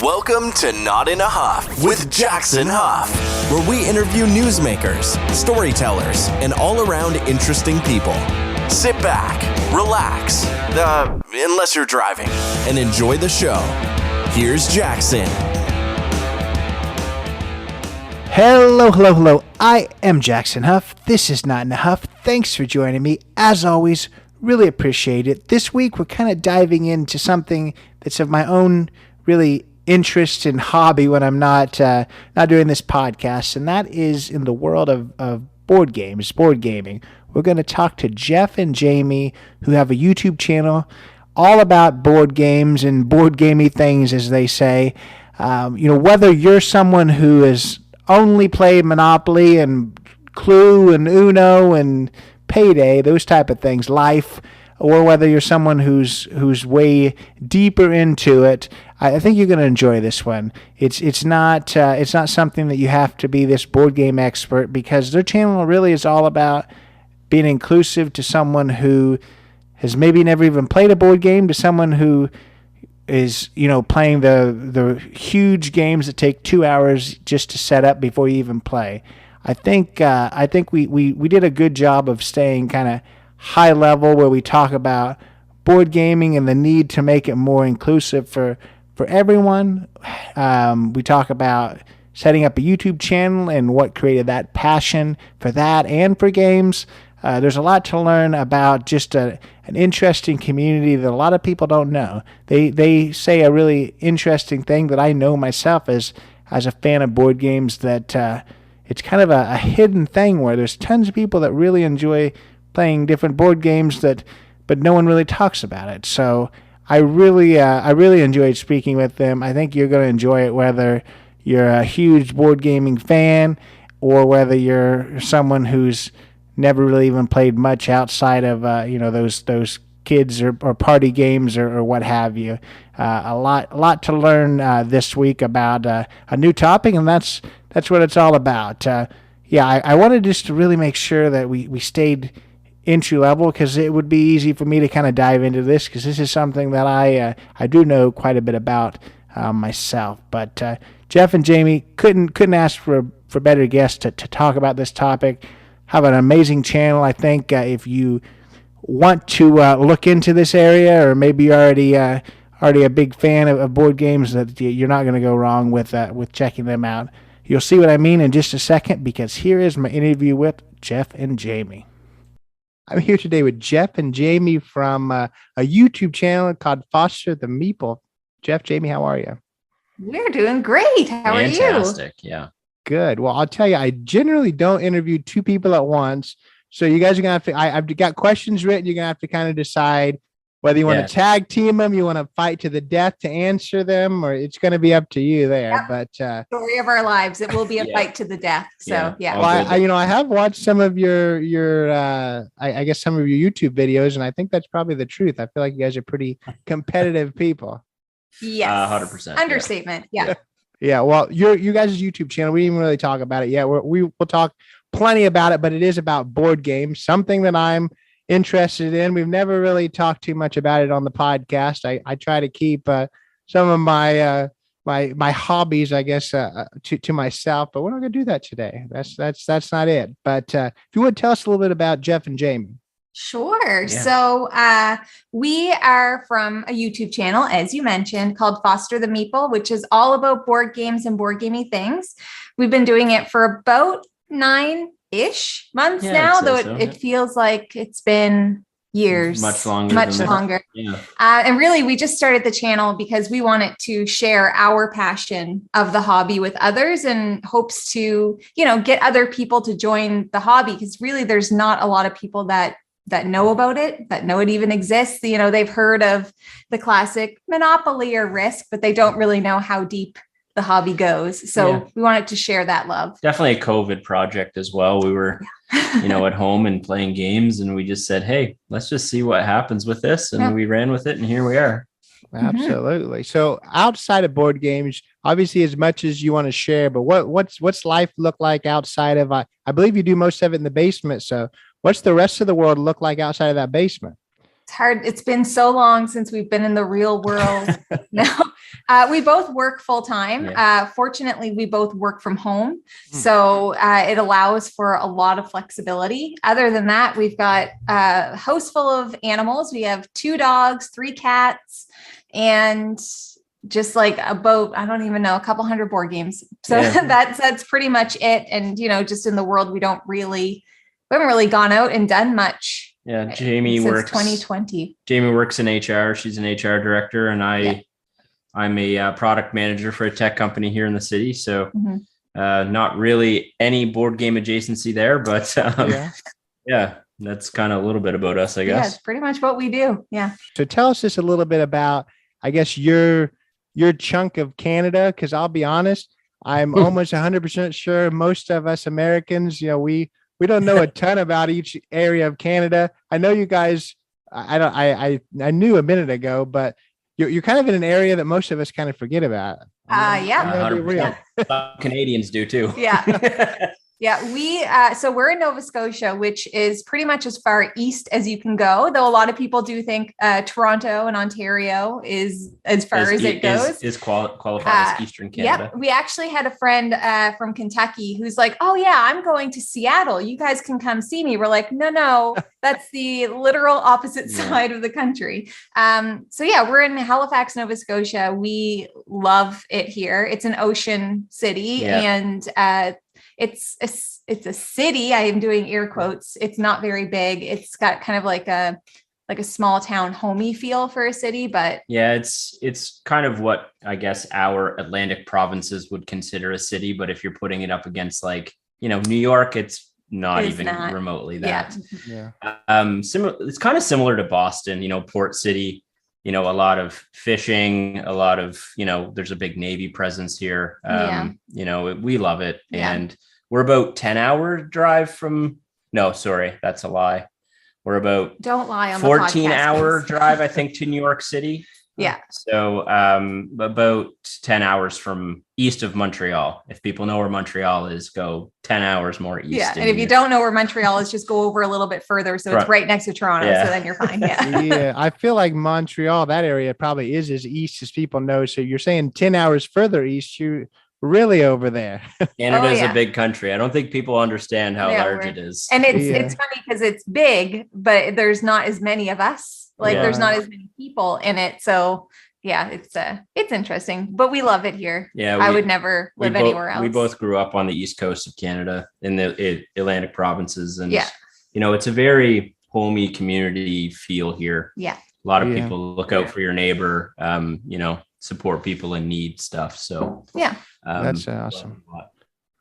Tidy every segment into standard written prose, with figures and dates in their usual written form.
Welcome to Not in a Huff with Jackson Huff, where we interview newsmakers, storytellers, and all-around interesting people. Sit back, relax, unless you're driving, and enjoy the show. Here's Jackson. Hello. I am Jackson Huff. This is Not in a Huff. Thanks for joining me. As always, really appreciate it. This week, we're kind of diving into something that's of my own really interest and hobby when I'm not doing this podcast, and that is in the world of board games, board gaming. We're going to talk to Jeff and Jamie, who have a YouTube channel all about board games and board gamey things, as they say. Whether you're someone who has only played Monopoly and Clue and Uno and Payday, those type of things, Life, or whether you're someone who's way deeper into it, I think you're going to enjoy this one. It's not something that you have to be this board game expert, because their channel really is all about being inclusive to someone who has maybe never even played a board game, to someone who is playing the huge games that take 2 hours just to set up before you even play. I think we did a good job of staying kind of high level, where we talk about board gaming and the need to make it more inclusive for everyone. We talk about setting up a YouTube channel and what created that passion for that and for games. There's a lot to learn about just an interesting community that a lot of people don't know. They say a really interesting thing that I know myself as a fan of board games, that it's kind of a hidden thing where there's tons of people that really enjoy playing different board games but no one really talks about it. So I really enjoyed speaking with them. I think you're going to enjoy it, whether you're a huge board gaming fan or whether you're someone who's never really even played much outside of those kids or party games or what have you. A lot to learn this week about a new topic, and that's what it's all about. I wanted just to really make sure that we stayed entry level, because it would be easy for me to kind of dive into this, because this is something that I do know quite a bit about myself. But Jeff and Jamie couldn't ask for better guests to talk about this topic. Have an amazing channel. I think if you want to look into this area, or maybe you're already a big fan of board games, that you're not going to go wrong with checking them out. You'll see what I mean in just a second, because here is my interview with Jeff and Jamie. I'm here today with Jeff and Jamie from a YouTube channel called Foster the Meeple. Jeff, Jamie, how are you? We're doing great. How are you? Fantastic, yeah. Good. Well, I'll tell you, I generally don't interview two people at once. So you guys are going to have to, I've got questions written. You're going to have to kind of decide whether you want to tag team them, you want to fight to the death to answer them, or it's going to be up to you there. Yep. But story of our lives, it will be a fight to the death. So Well, I have watched some of your I guess some of your YouTube videos, and I think that's probably the truth. I feel like you guys are pretty competitive people. Yes, 100%. Understatement. Yeah. Yeah. Well, you guys' YouTube channel, we didn't even really talk about it yet. We'll talk plenty about it, but it is about board games, something that I'm interested in. We've never really talked too much about it on the podcast. I try to keep some of my hobbies, I guess, to myself, but we're not going to do that today. That's not it. But if you would tell us a little bit about Jeff and Jamie. Sure. Yeah. So we are from a YouTube channel, as you mentioned, called Foster the Meeple, which is all about board games and board gaming things. We've been doing it for about 9-ish months now, though it feels like it's been years, much longer. Yeah. And really, we just started the channel because we wanted to share our passion of the hobby with others, and hopes to, get other people to join the hobby. Because really, there's not a lot of people that know about it, that know it even exists. They've heard of the classic Monopoly or Risk, but they don't really know how deep the hobby goes. So we wanted to share that love. Definitely a COVID project as well. We were, at home and playing games, and we just said, hey, let's just see what happens with this. And we ran with it, and here we are. Absolutely. So outside of board games, obviously, as much as you want to share, but what's life look like outside of, I believe you do most of it in the basement. So what's the rest of the world look like outside of that basement? It's hard. It's been so long since we've been in the real world. No, We both work full time. Yeah. Fortunately, we both work from home. So it allows for a lot of flexibility. Other than that, we've got a house full of animals. We have 2 dogs, 3 cats, and just like about, I don't even know, a couple hundred board games. So that's pretty much it. And, just in the world, we haven't really gone out and done much. Yeah. Jamie since works 2020. Jamie works in HR. She's an HR director, and I'm a product manager for a tech company here in the city. So not really any board game adjacency there, but that's kind of a little bit about us, I guess. Yeah, it's pretty much what we do. Yeah. So tell us just a little bit about, I guess, your chunk of Canada, because I'll be honest, I'm almost 100% sure most of us Americans, we don't know a ton about each area of Canada. I know you guys, I knew a minute ago, but you're kind of in an area that most of us kind of forget about. Yeah. Canadians do too. Yeah. Yeah, so we're in Nova Scotia, which is pretty much as far east as you can go, though a lot of people do think Toronto and Ontario is as far as it goes. Is qualified as Eastern Canada. Yep. We actually had a friend from Kentucky who's like, oh yeah, I'm going to Seattle. You guys can come see me. We're like, no, that's the literal opposite side of the country. So yeah, we're in Halifax, Nova Scotia. We love it here. It's an ocean city and it's a city. I am doing air quotes. It's not very big. It's got kind of like a small town homey feel for a city, but it's kind of what I guess our Atlantic provinces would consider a city. But if you're putting it up against New York, it's not remotely that. Similar. It's kind of similar to Boston, port city, a lot of fishing, a lot of, there's a big Navy presence here. We love it. Yeah. And we're about 10-hour drive that's a lie. We're about don't lie on 14-hour drive, I think, to New York City. Yeah. So about 10 hours from east of Montreal. If people know where Montreal is, go 10 hours more east. Yeah. And if you don't know where Montreal is, just go over a little bit further. So it's right next to Toronto. Yeah. So then you're fine. Yeah. Yeah. I feel like Montreal, that area probably is as east as people know. So you're saying 10 hours further east, you're really over there. Canada is a big country. I don't think people understand how large it is. And it's funny because it's big, but there's not as many of us. There's not as many people in it. So yeah, it's interesting, but we love it here. Yeah. I would never live anywhere else. We both grew up on the East Coast of Canada in the Atlantic provinces. And, it's a very homey community feel here. Yeah. A lot of people look out for your neighbor, support people in need stuff. So that's awesome.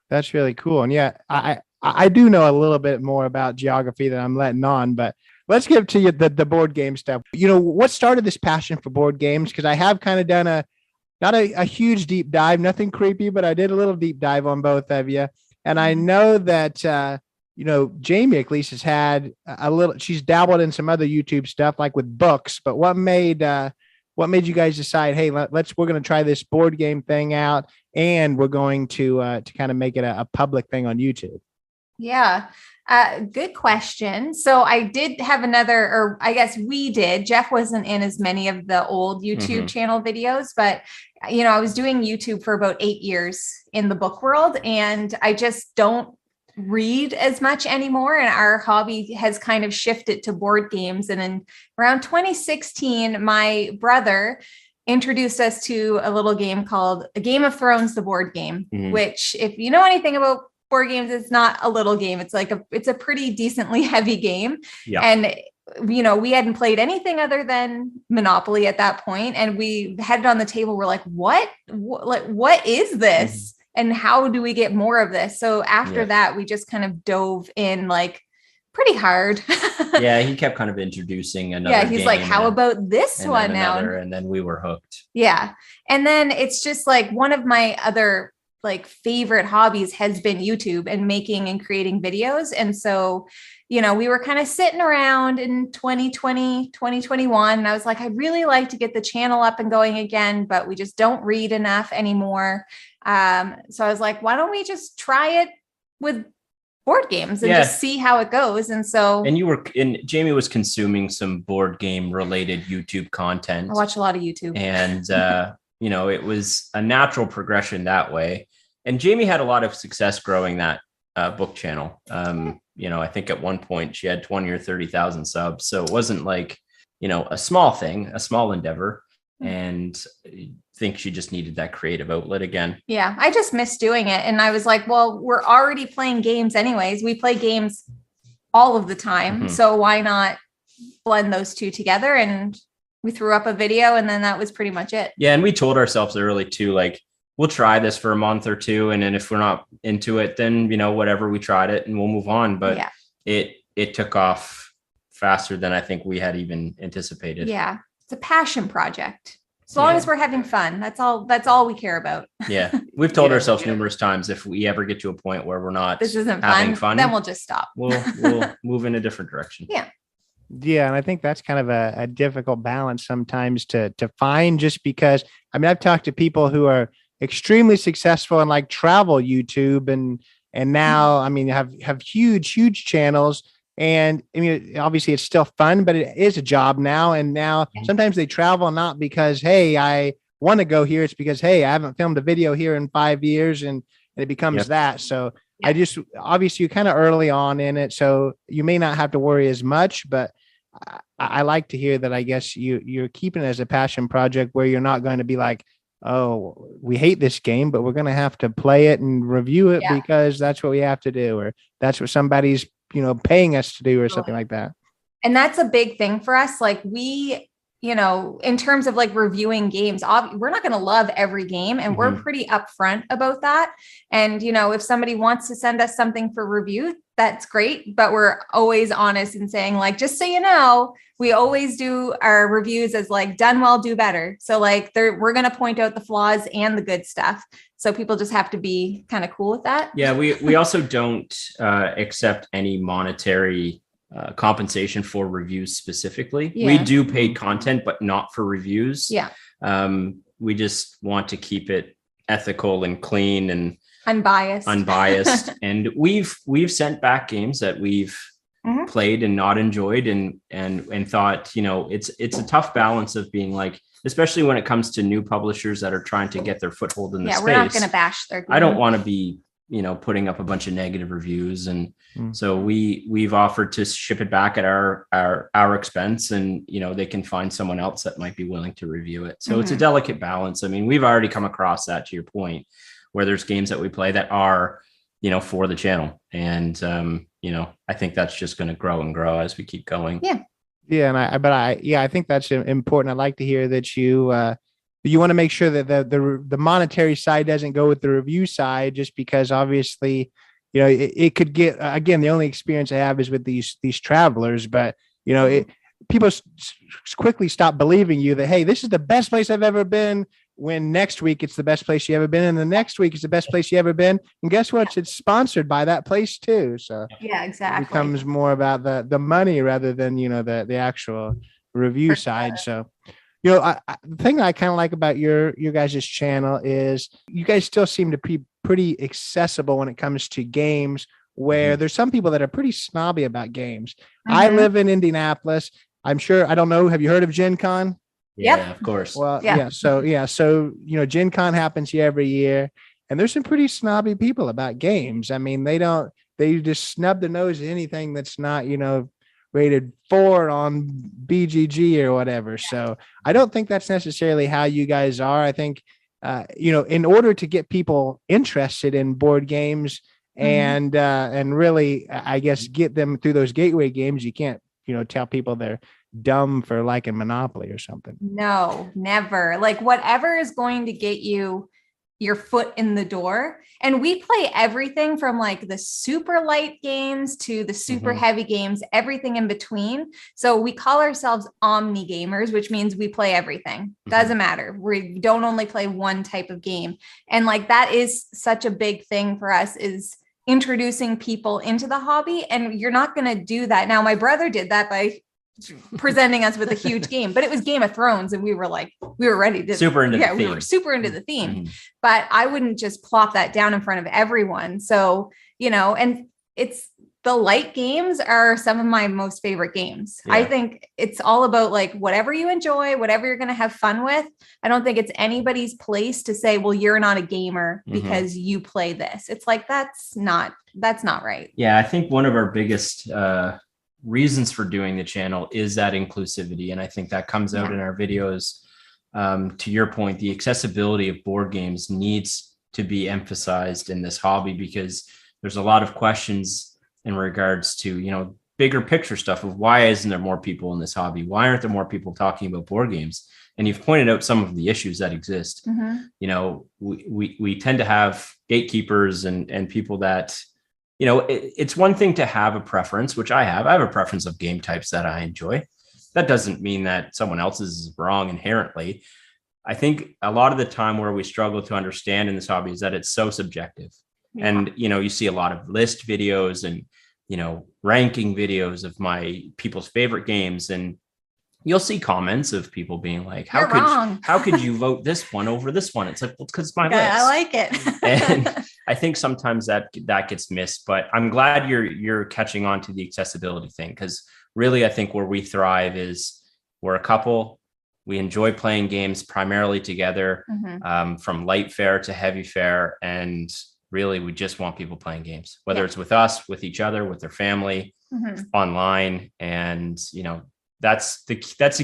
That's really cool. And I do know a little bit more about geography than I'm letting on, but let's get to you the board game stuff. What started this passion for board games? Because I have kind of done not a huge deep dive, nothing creepy, but I did a little deep dive on both of you. And I know that, Jamie at least has had she's dabbled in some other YouTube stuff like with books, but what made you guys decide, hey, we're going to try this board game thing out and we're going to kind of make it a public thing on YouTube? Yeah. Good question. So I did have or I guess we did. Jeff wasn't in as many of the old YouTube channel videos, but I was doing YouTube for about 8 years in the book world, and I just don't read as much anymore. And our hobby has kind of shifted to board games. And in around 2016, my brother introduced us to a little game called A Game of Thrones, the board game, which if you know anything about board games, it's not a little game. It's it's a pretty decently heavy game. Yeah. And, we hadn't played anything other than Monopoly at that point. And we had it on the table. We're like, what is this? And how do we get more of this? So after that, we just kind of dove in pretty hard. Yeah. He kept kind of introducing another game. Yeah. He's like, how about this one now? And then we were hooked. Yeah. And then it's just one of my other favorite hobbies has been YouTube and making and creating videos. And so, we were kind of sitting around in 2020, 2021. And I was like, I'd really like to get the channel up and going again, but we just don't read enough anymore. So I was like, why don't we just try it with board games and just see how it goes? And Jamie was consuming some board game related YouTube content. I watch a lot of YouTube. And, it was a natural progression that way. And Jamie had a lot of success growing that book channel. I think at one point she had 20 or 30,000 subs. So it wasn't like, a small thing, a small endeavor. And I think she just needed that creative outlet again. Yeah, I just miss doing it. And I was like, well, we're already playing games anyways. We play games all of the time. So why not blend those two together? And we threw up a video, and then that was pretty much it. Yeah. And we told ourselves early too, like, we'll try this for a month or two. And then if we're not into it, then, whatever, we tried it and we'll move on. But it took off faster than I think we had even anticipated. Yeah. It's a passion project. As long as we're having fun, that's all we care about. Yeah. We've told ourselves numerous times, if we ever get to a point where we're not this isn't having fun, then we'll just stop. We'll move in a different direction. Yeah. Yeah. And I think that's kind of a difficult balance sometimes to find, just because, I've talked to people who are extremely successful in like travel YouTube and now, have huge channels. And obviously it's still fun, but it is a job now. And now sometimes they travel not because, hey, I want to go here. It's because, hey, I haven't filmed a video here in 5 years, and it becomes that. So obviously you're kind of early on in it, so you may not have to worry as much, but I like to hear that. I guess you're keeping it as a passion project where you're not going to be like, oh, we hate this game, but we're going to have to play it and review it because that's what we have to do, or that's what somebody's paying us to do, or something like that. And that's a big thing for us. Like we, in terms of like reviewing games, we're not going to love every game, and we're pretty upfront about that. And, if somebody wants to send us something for review, that's great. But we're always honest in saying, like, just so you know, we always do our reviews as like done well, do better. So like we're going to point out the flaws and the good stuff. So people just have to be kind of cool with that. Yeah. We also don't accept any monetary compensation for reviews specifically. We do paid content, but not for reviews. Yeah. We just want to keep it ethical and clean and unbiased. And we've sent back games that we've played and not enjoyed and thought, it's a tough balance of being like, especially when it comes to new publishers that are trying to get their foothold in the space. We're not going to bash their game. I don't want to be, putting up a bunch of negative reviews. And so we've offered to ship it back at our expense, and, they can find someone else that might be willing to review it. So it's a delicate balance. We've already come across that, to your point, where there's games that we play that are, for the channel. And, I think that's just going to grow and grow as we keep going. Yeah. Yeah. I think that's important. I'd like to hear that you want to make sure that the monetary side doesn't go with the review side, just because obviously, it could get, again, the only experience I have is with these travelers, but people quickly stop believing you that, hey, this is the best place I've ever been, when next week it's the best place you ever been, and the next week it's the best place you ever been. And guess what? It's sponsored by that place too. So yeah, exactly. It becomes more about the money rather than, the actual review side. So, the thing I kind of like about your guys' channel is you guys still seem to be pretty accessible when it comes to games, where there's some people that are pretty snobby about games. I live in Indianapolis. I'm sure, I don't know, have you heard of Gen Con? Yeah, of course. Well, So, Gen Con happens here every year, and there's some pretty snobby people about games. They just snub their nose at anything that's not, rated 4 on BGG or whatever. So I don't think that's necessarily how you guys are. I think, in order to get people interested in board games and really, I guess, get them through those gateway games, you can't, tell people they're dumb for liking Monopoly or something. No, never. Like whatever is going to get you your foot in the door. And we play everything from like the super light games to the super heavy games, everything in between. So we call ourselves omni gamers, which means we play everything. Doesn't matter. We don't only play one type of game. And like, that is such a big thing for us, is introducing people into the hobby. And you're not going to do that. Now, my brother did that by presenting us with a huge game, but it was Game of Thrones, and we were ready to super into the theme. We were super into the theme, but I wouldn't just plop that down in front of everyone. So, and the light games are some of my most favorite games. I think it's all about like whatever you enjoy, whatever you're going to have fun with. I don't think it's anybody's place to say, well, you're not a gamer because you play this. It's like, that's not right. Yeah. I think one of our biggest reasons for doing the channel is that inclusivity. And I think that comes out in our videos. To your point, the accessibility of board games needs to be emphasized in this hobby, because there's a lot of questions in regards to, you know, bigger picture stuff of why isn't there more people in this hobby? Why aren't there more people talking about board games? And you've pointed out some of the issues that exist. You know, we tend to have gatekeepers and people that, you know, it's one thing to have a preference, which I have a preference of game types that I enjoy. That doesn't mean that someone else's is wrong inherently. I think a lot of the time where we struggle to understand in this hobby is that it's so subjective. And, you know, you see a lot of list videos and, you know, ranking videos of my people's favorite games. And you'll see comments of people being like, how could you vote this one over this one? It's like, well, because it's my list. I like it. And I think sometimes that gets missed, but I'm glad you're catching on to the accessibility thing. Because really, I think where we thrive is we're a couple. We enjoy playing games primarily together, from light fare to heavy fare. And really, we just want people playing games, whether it's with us, with each other, with their family, online. And, you know, that's the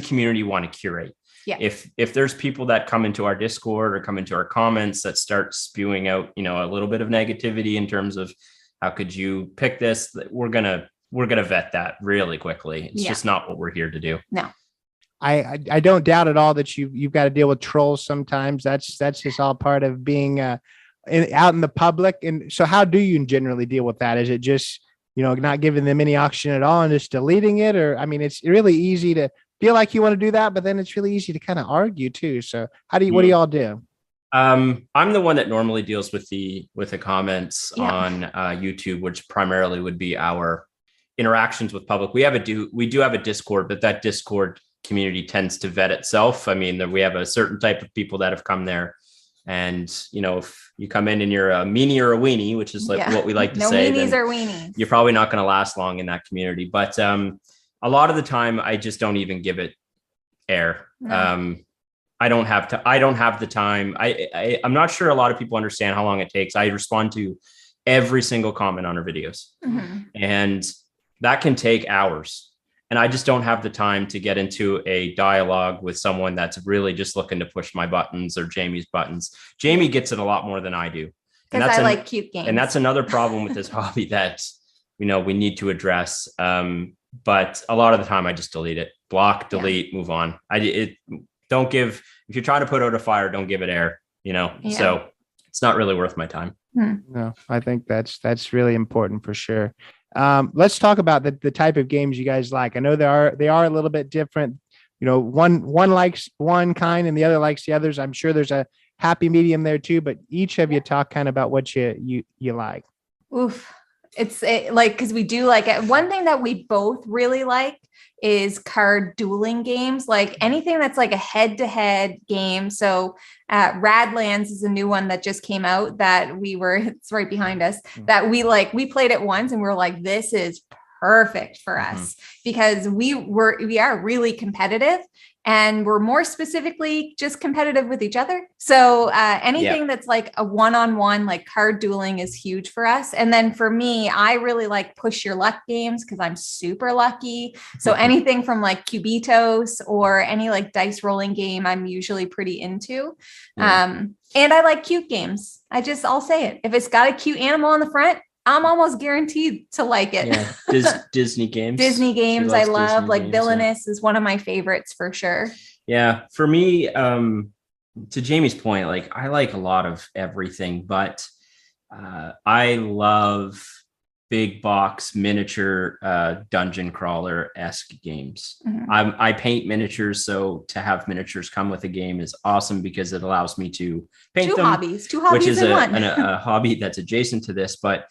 community you want to curate. Yeah. If there's people that come into our Discord or come into our comments that start spewing out, you know, a little bit of negativity in terms of how could you pick this, we're gonna vet that really quickly. It's just not what we're here to do. No. I don't doubt at all that you've got to deal with trolls sometimes. That's just all part of being out in the public. And so how do you generally deal with that? Is it just, you know, not giving them any oxygen at all and just deleting it? Or, I mean, it's really easy to feel like you want to do that, but then it's really easy to kind of argue too. So what do you all do? I'm the one that normally deals with the comments on YouTube, which primarily would be our interactions with public. We do have a Discord, but that Discord community tends to vet itself. I mean, we have a certain type of people that have come there. And, you know, if you come in and you're a meanie or a weenie, which is like what we like to say, meanies or weenies, you're probably not going to last long in that community. But a lot of the time, I just don't even give it air. No. I don't have the time. I'm not sure a lot of people understand how long it takes. I respond to every single comment on our videos, and that can take hours. And I just don't have the time to get into a dialogue with someone that's really just looking to push my buttons or Jamie's buttons. Jamie gets it a lot more than I do. Because I like cute games. And that's another problem with this hobby that, you know, we need to address. But a lot of the time I just delete it, block, delete, move on. If you're trying to put out a fire, don't give it air, you know? So it's not really worth my time. No, I think that's really important for sure. Let's talk about the type of games you guys like. I know they are a little bit different. You know, one likes one kind and the other likes the others. I'm sure there's a happy medium there too, but each of you talk kind of about what you like. Oof. It's like, because we do like it. One thing that we both really like is card dueling games, like anything that's like a head-to-head game. So Radlands is a new one that just came out that it's right behind us, that we played it once and we're like, this is perfect for us because we are really competitive. And we're more specifically just competitive with each other. So anything that's like a one-on-one, like card dueling is huge for us. And then for me, I really like push your luck games because I'm super lucky. So anything from like Cubitos or any like dice rolling game, I'm usually pretty into. And I like cute games. I'll say it. If it's got a cute animal on the front, I'm almost guaranteed to like it. Yeah. Disney games. Disney games I love. Disney like games, Villainous is one of my favorites for sure. Yeah. For me, to Jamie's point, like I like a lot of everything, but I love big box miniature dungeon crawler-esque games. I paint miniatures, so to have miniatures come with a game is awesome because it allows me to paint two them. hobbies which is in one. a hobby that's adjacent to this, but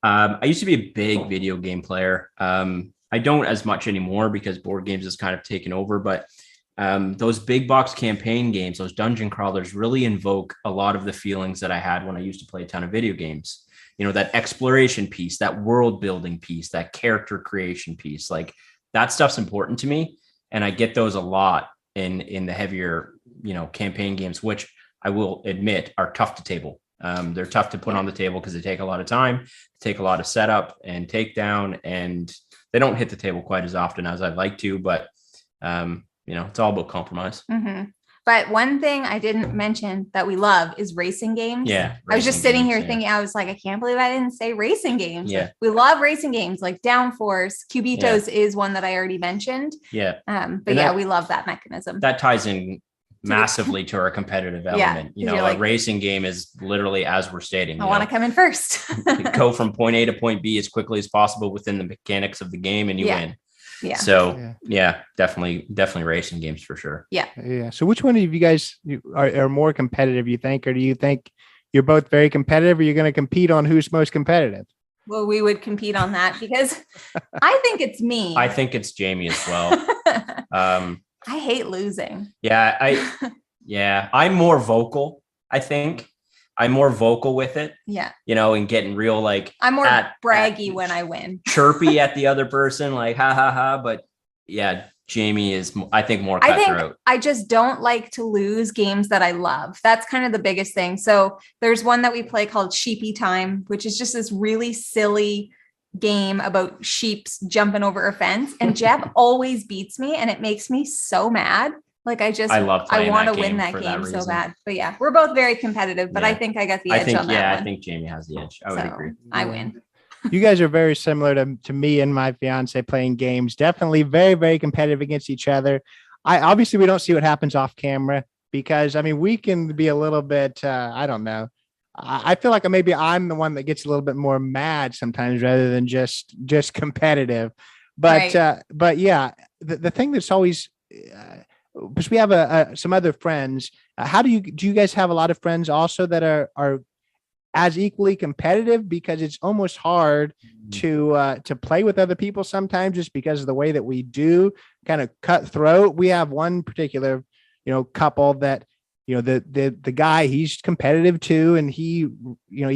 I used to be a big video game player. I don't as much anymore because board games has kind of taken over, but those big box campaign games, those dungeon crawlers really invoke a lot of the feelings that I had when I used to play a ton of video games. that exploration piece, that world building piece, that character creation piece. Like that stuff's important to me. And I get those a lot in the heavier, campaign games, which I will admit are tough to table. They're tough to put on the table because they take a lot of time, take a lot of setup and takedown, and they don't hit the table quite as often as I'd like to, but it's all about compromise. Mm-hmm. But one thing I didn't mention that we love is racing games. Yeah. I was just sitting here thinking, I was like, I can't believe I didn't say racing games. Yeah. We love racing games like Downforce. Cubitos is one that I already mentioned. Yeah. But we love that mechanism. That ties in massively to our competitive element. A racing game is literally, as we're stating, I want to come in first. Go from point A to point B as quickly as possible within the mechanics of the game, and you win. Yeah. So definitely racing games for sure. Yeah. Yeah. So which one of you guys are more competitive, you think, or do you think you're both very competitive, or you're going to compete on who's most competitive? Well, we would compete on that because I think it's me. I think it's Jamie as well. I hate losing. Yeah. I'm more vocal. I think I'm more vocal with it. Yeah. And getting real, like I'm more braggy when I win. Chirpy at the other person, like ha ha ha. But yeah, Jamie is, I think, more cutthroat. I just don't like to lose games that I love. That's kind of the biggest thing. So there's one that we play called Sheepy Time, which is just this really silly game about sheeps jumping over a fence. And Jeb always beats me, and it makes me so mad. Like I want to win that game so bad. But yeah, we're both very competitive, but I think I got the edge on that one. I think Jamie has the edge. I would agree. I win. You guys are very similar to me and my fiance playing games. Definitely very, very competitive against each other. Obviously we don't see what happens off camera because we can be a little bit, I don't know. I feel like maybe I'm the one that gets a little bit more mad sometimes rather than just competitive. But, but yeah, the thing that's always, because we have some other friends. Do you guys have a lot of friends also that are as equally competitive? Because it's almost hard to play with other people sometimes just because of the way that we do kind of cutthroat. We have one particular, couple that, the guy, he's competitive too. And he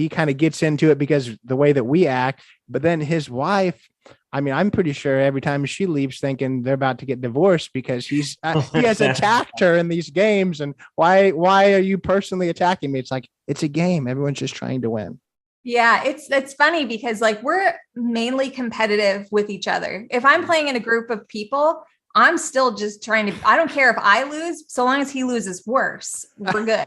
kind of gets into it because the way that we act, but then his wife, I'm pretty sure every time she leaves thinking they're about to get divorced because he has attacked her in these games. And why are you personally attacking me? It's like, it's a game. Everyone's just trying to win. Yeah. It's funny because we're mainly competitive with each other. If I'm playing in a group of people, I'm still just I don't care if I lose, so long as he loses worse, we're good.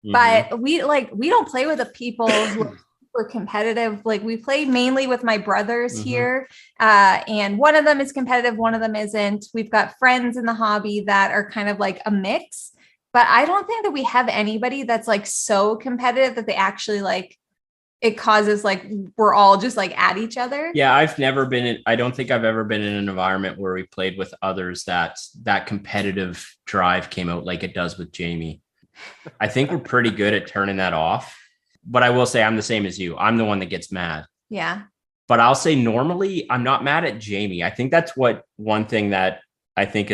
But we don't play with the people who are super competitive. Like we play mainly with my brothers here. And one of them is competitive. One of them isn't. We've got friends in the hobby that are kind of like a mix, but I don't think that we have anybody that's like so competitive that they actually it causes we're all just at each other. Yeah. I don't think I've ever been in an environment where we played with others that competitive drive came out like it does with Jamie. I think we're pretty good at turning that off, but I will say I'm the same as you. I'm the one that gets mad. Yeah. But I'll say normally I'm not mad at Jamie. I think that's one thing that I think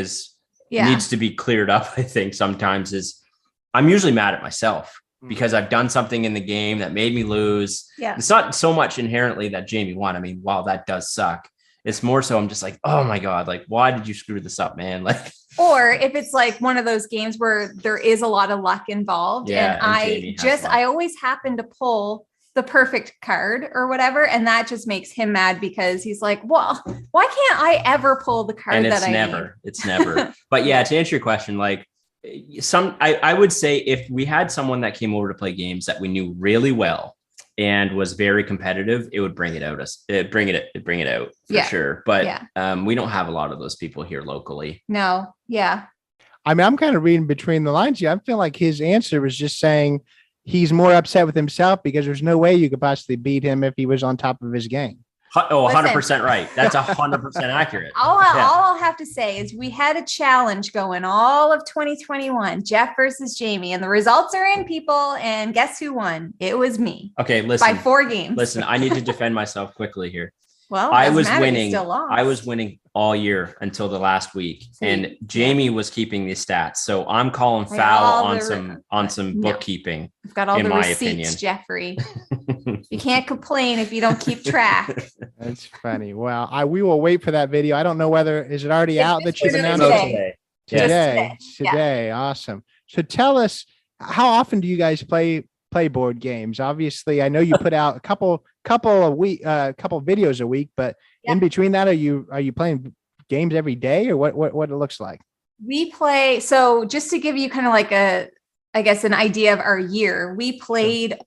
needs to be cleared up. I think sometimes is I'm usually mad at myself because I've done something in the game that made me lose. Yeah. It's not so much inherently that Jamie won. While that does suck, it's more so I'm just like, oh my God, why did you screw this up, man? Or if it's one of those games where there is a lot of luck involved and I always happen to pull the perfect card or whatever. And that just makes him mad because he's like, well, why can't I ever pull the card that I need? It's never. But yeah, to answer your question, I would say if we had someone that came over to play games that we knew really well and was very competitive, it would bring it out. Bring it out for sure. But we don't have a lot of those people here locally. No. Yeah. I'm kind of reading between the lines here. I feel like his answer was just saying he's more upset with himself because there's no way you could possibly beat him if he was on top of his game. Oh, 100% right. That's 100% accurate. All I'll have to say is we had a challenge going all of 2021, Jeff versus Jamie, and the results are in, people. And guess who won? It was me. Okay, listen. By 4 games. Listen, I need to defend myself quickly here. Well, I was winning. I was winning all year until the last week, and Jamie was keeping the stats. So I'm calling foul on some bookkeeping. I've got all the receipts, Jeffrey. You can't complain if you don't keep track. That's funny. Well, we will wait for that video. I don't know whether is it already out that you've announced today. Awesome. So tell us, how often do you guys play board games? Obviously, I know you put out a couple videos a week, but in between that, are you playing games every day, or what it looks like? We play. So just to give you kind of like an idea of our year, we played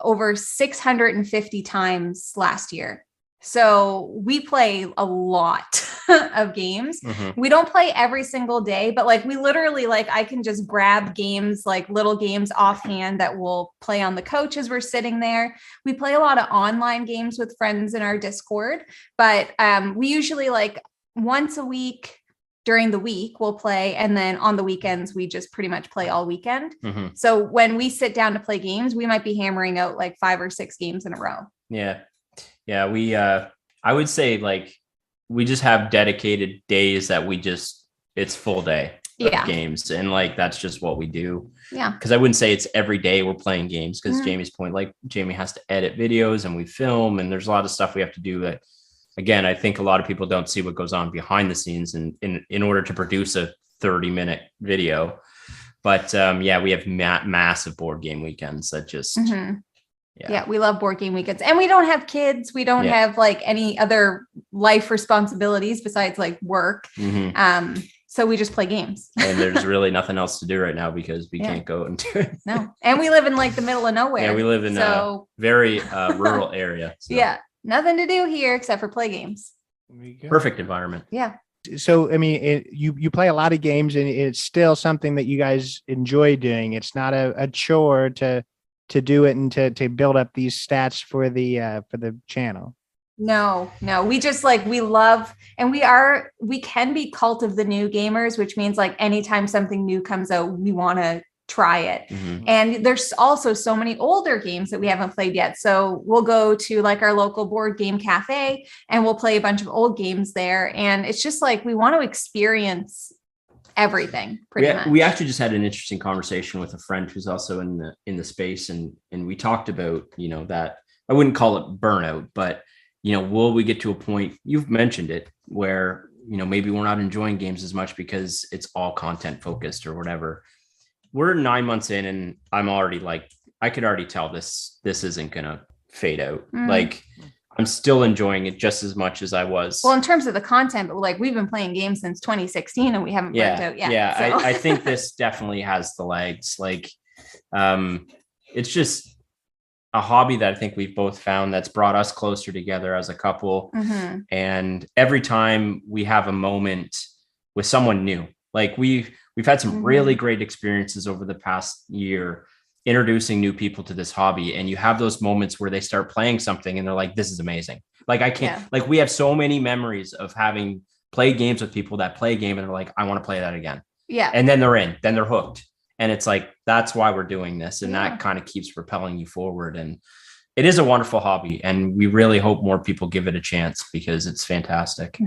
over 650 times last year. So we play a lot of games. We don't play every single day, but like we literally, like I can just grab games, like little games offhand that we'll play on the couch as we're sitting there. We play a lot of online games with friends in our Discord, but we usually like once a week during the week we'll play. And then on the weekends, we just pretty much play all weekend. So when we sit down to play games, we might be hammering out like 5 or 6 games in a row. Yeah, we I would say like we just have dedicated days that it's full day of games, and like that's just what we do. Yeah. Because I wouldn't say it's every day we're playing games, because Jamie's point, like Jamie has to edit videos and we film, and there's a lot of stuff we have to do that, again, I think a lot of people don't see what goes on behind the scenes in order to produce a 30-minute video. But we have massive board game weekends that just Yeah, we love board game weekends, and we don't have kids. We don't have like any other life responsibilities besides like work. So we just play games. And there's really nothing else to do right now because we can't go and do it. No. And we live in like the middle of nowhere. Yeah, we live in a very rural area. So. Yeah, nothing to do here except for play games. Perfect environment. Yeah. So, I mean, you play a lot of games, and it's still something that you guys enjoy doing. It's not a chore to do it and to build up these stats for the channel. No, we just like, we love, and we can be cult of the new gamers, which means like anytime something new comes out, we want to try it. And there's also so many older games that we haven't played yet. So we'll go to like our local board game cafe and we'll play a bunch of old games there. And it's just like, we want to experience everything pretty much. We actually just had an interesting conversation with a friend who's also in the space, and we talked about, that I wouldn't call it burnout, but will we get to a point, you've mentioned it, where maybe we're not enjoying games as much because it's all content focused or whatever. We're 9 months in, and I'm already like, I could already tell this isn't gonna fade out. Like, I'm still enjoying it just as much as I was. Well, in terms of the content, but like we've been playing games since 2016 and we haven't burnt out yet. Yeah, so. I think this definitely has the legs. Like, it's just a hobby that I think we've both found that's brought us closer together as a couple. And every time we have a moment with someone new, like we've had some really great experiences over the past year introducing new people to this hobby, and you have those moments where they start playing something and they're like, this is amazing. Like I can't, like we have so many memories of having played games with people that play a game and they're like, I want to play that again. Yeah. And then they're hooked. And it's like, that's why we're doing this. And that kind of keeps propelling you forward. And it is a wonderful hobby. And we really hope more people give it a chance because it's fantastic.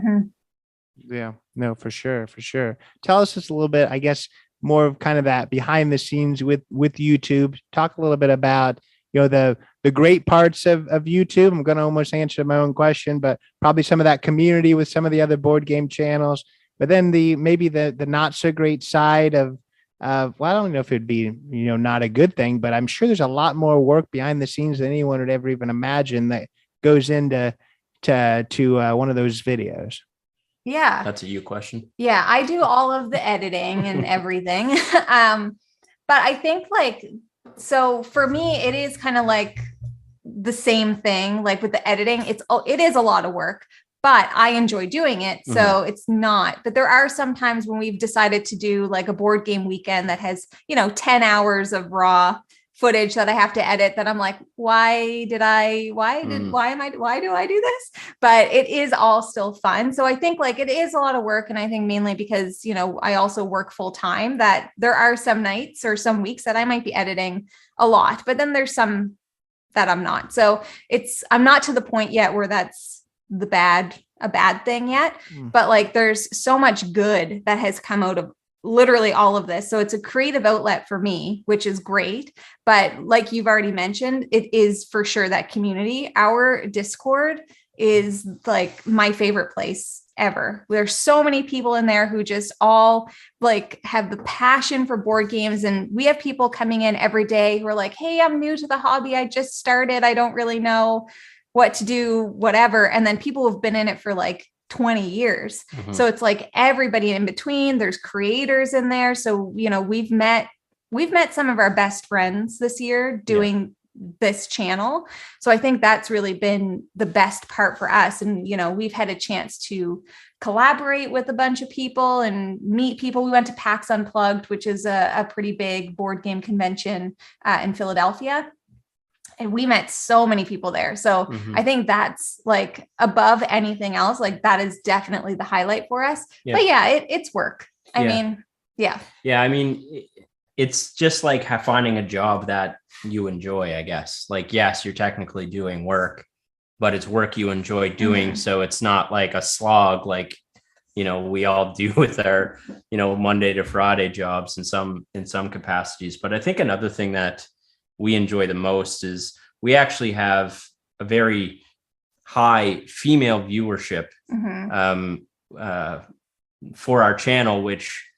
Yeah, no, for sure. Tell us just a little bit, I guess, more of kind of that behind the scenes with YouTube. Talk a little bit about, the great parts of YouTube. I'm going to almost answer my own question, but probably some of that community with some of the other board game channels, but then maybe the not so great side of, well, I don't know if it'd be, not a good thing, but I'm sure there's a lot more work behind the scenes than anyone would ever even imagine that goes into one of those videos. Yeah. That's a you question. Yeah. I do all of the editing and everything. But I think so for me, it is kind of like the same thing, like with the editing, it is a lot of work, but I enjoy doing it. So it's not, but there are some times when we've decided to do like a board game weekend that has, 10 hours of raw footage that I have to edit that I'm like, why do I do this? But it is all still fun. So I think like it is a lot of work. And I think mainly because, I also work full time, that there are some nights or some weeks that I might be editing a lot, but then there's some that I'm not. So I'm not to the point yet where that's a bad thing yet, but like there's so much good that has come out of literally all of this. So it's a creative outlet for me, which is great. But like you've already mentioned, it is for sure that community. Our Discord is like my favorite place ever. There's so many people in there who just all like have the passion for board games. And we have people coming in every day who are like, hey, I'm new to the hobby. I just started. I don't really know what to do, whatever. And then people who've been in it for like 20 years. So it's like everybody in between. There's creators in there. So, you know, we've met some of our best friends this year doing this channel. So I think that's really been the best part for us. And, you know, we've had a chance to collaborate with a bunch of people and meet people. We went to PAX Unplugged, which is a pretty big board game convention in Philadelphia. And we met so many people there. So I think that's like above anything else, like that is definitely the highlight for us. But it's work. I mean, I mean, it's just like finding a job that you enjoy, I guess. Like, yes, you're technically doing work, but it's work you enjoy doing. So it's not like a slog, like, you know, we all do with our, you know, Monday to Friday jobs in some capacities. But I think another thing that we enjoy the most is we actually have a very high female viewership for our channel, which